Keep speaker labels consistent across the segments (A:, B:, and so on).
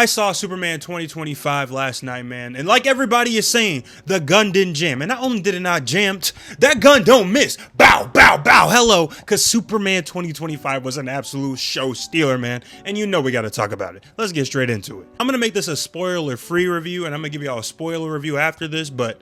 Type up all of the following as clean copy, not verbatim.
A: I saw Superman 2025 last night, man, and like everybody is saying, the gun didn't jam. And not only did it not jam, that gun don't miss. Bow, bow, bow, hello. Because Superman 2025 was an absolute show stealer, man. And you know we got to talk about it. Let's get straight into it. I'm going to make this a spoiler-free review, and I'm going to give y'all a spoiler review after this, but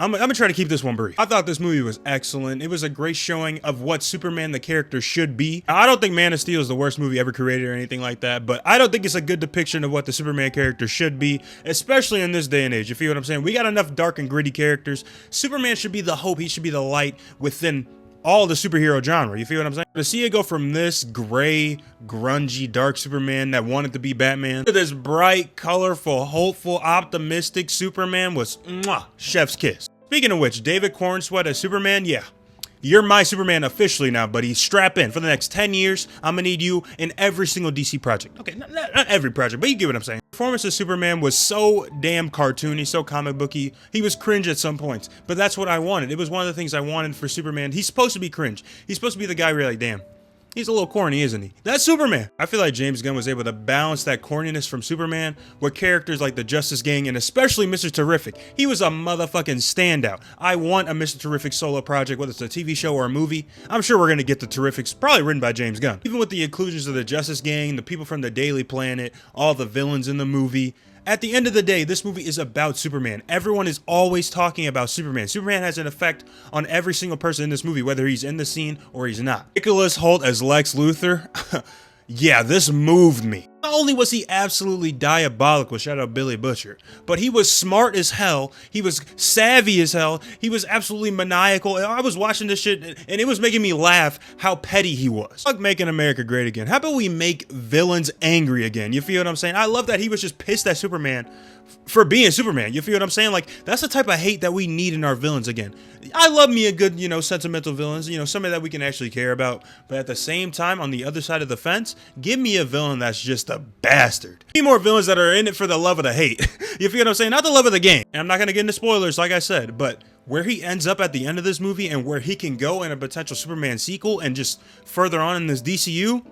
A: I'm gonna try to keep this one brief. I thought this movie was excellent. It was a great showing of what Superman the character should be. I don't think Man of Steel is the worst movie ever created or anything like that, but I don't think it's a good depiction of what the Superman character should be, especially in this day and age. You feel what I'm saying? We got enough dark and gritty characters. Superman should be the hope. He should be the light within all the superhero genre. You feel what I'm saying? To see it go from this gray, grungy, dark Superman that wanted to be Batman to this bright, colorful, hopeful, optimistic Superman was chef's kiss. Speaking of which, David Cornsweet as Superman, yeah. You're my Superman officially now, buddy. Strap in. For the next 10 years, I'm gonna need you in every single DC project. Okay, not every project, but you get what I'm saying. The performance of Superman was so damn cartoony, so comic booky. He was cringe at some points, but that's what I wanted. It was one of the things I wanted for Superman. He's supposed to be cringe. He's supposed to be the guy where you're like, damn, he's a little corny, isn't he? That's Superman. I feel like James Gunn was able to balance that corniness from Superman with characters like the Justice Gang and especially Mr. Terrific. He was a motherfucking standout. I want a Mr. Terrific solo project, whether it's a TV show or a movie. I'm sure we're gonna get the Terrifics, probably written by James Gunn. Even with the inclusions of the Justice Gang, the people from the Daily Planet, all the villains in the movie. At the end of the day, this movie is about Superman. Everyone is always talking about Superman. Superman has an effect on every single person in this movie, whether he's in the scene or he's not. Nicholas Hoult as Lex Luthor. Yeah, this moved me. Not only was he absolutely diabolical, shout out Billy Butcher, but he was smart as hell, he was savvy as hell, he was absolutely maniacal. I was watching this shit and it was making me laugh how petty he was. Fuck making America great again. How about we make villains angry again? You feel what I'm saying? I love that he was just pissed at Superman for being Superman. You feel what I'm saying? Like, that's the type of hate that we need in our villains again. I love me a good, sentimental villains, somebody that we can actually care about. But at the same time, on the other side of the fence, give me a villain that's just a bastard. Need more villains that are in it for the love of the hate. You feel what I'm saying? Not the love of the game. And I'm not going to get into spoilers, like I said, but where he ends up at the end of this movie and where he can go in a potential Superman sequel and just further on in this DCU,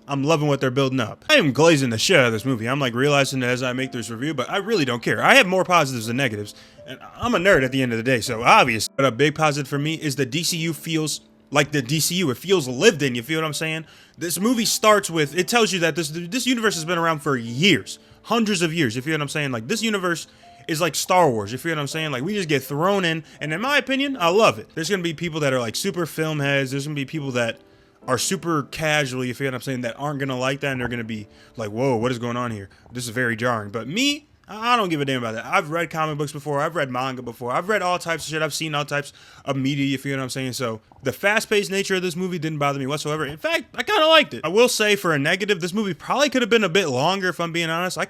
A: I'm loving what they're building up. I am glazing the shit out of this movie. I'm like realizing as I make this review, but I really don't care. I have more positives than negatives, and I'm a nerd at the end of the day, so obvious. But a big positive for me is the DCU feels like the DCU. It feels lived in, you feel what I'm saying? This movie starts with, it tells you that this universe has been around for years, hundreds of years, you feel what I'm saying? Like, this universe is like Star Wars, you feel what I'm saying? Like, we just get thrown in, and in my opinion, I love it. There's gonna be people that are like super film heads, there's gonna be people that are super casual, you feel what I'm saying, that aren't gonna like that, and they're gonna be like, whoa, what is going on here? This is very jarring. But me, I don't give a damn about that. I've read comic books before, I've read manga before, I've read all types of shit, I've seen all types of media, you feel what I'm saying? So the fast-paced nature of this movie didn't bother me whatsoever. In fact, I kind of liked it. I will say, for a negative, this movie probably could have been a bit longer, if I'm being honest. I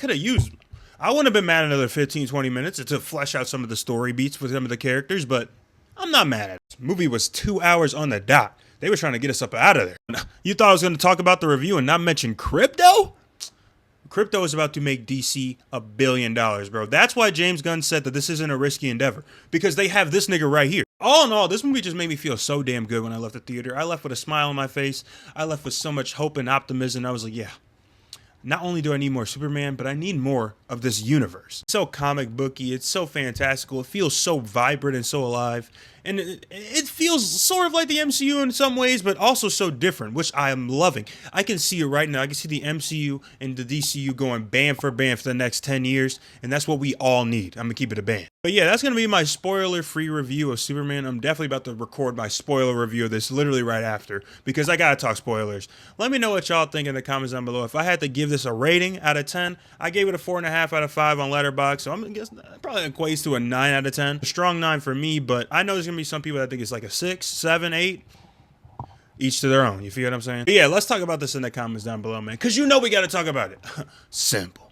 A: wouldn't have been mad another 15-20 minutes to flesh out some of the story beats with some of the characters, but I'm not mad at it. This movie was 2 hours on the dot. They were trying to get us up out of there. You thought I was going to talk about the review and not mention crypto? Crypto is about to make DC $1 billion, bro. That's why James Gunn said that this isn't a risky endeavor, because they have this nigga right here. All in all, this movie just made me feel so damn good when I left the theater. I left with a smile on my face. I left with so much hope and optimism. I was like, yeah, not only do I need more Superman, but I need more of this universe. It's so comic booky. It's so fantastical. It feels so vibrant and so alive. And it feels sort of like the MCU in some ways, but also so different, which I am loving. I can see it right now. I can see the MCU and the DCU going bam for bam for the next 10 years, and that's what we all need. I'm going to keep it a band. But yeah, that's going to be my spoiler-free review of Superman. I'm definitely about to record my spoiler review of this literally right after, because I got to talk spoilers. Let me know what y'all think in the comments down below. If I had to give this a rating out of 10, I gave it a 4.5 out of 5 on Letterboxd, so I'm going to guess that probably equates to a 9 out of 10. A strong 9 for me, but I know there's going to be some people that think it's like a 6, 7, 8. Each to their own. You feel what I'm saying? But yeah, let's talk about this in the comments down below, man. Because we got to talk about it. Simple.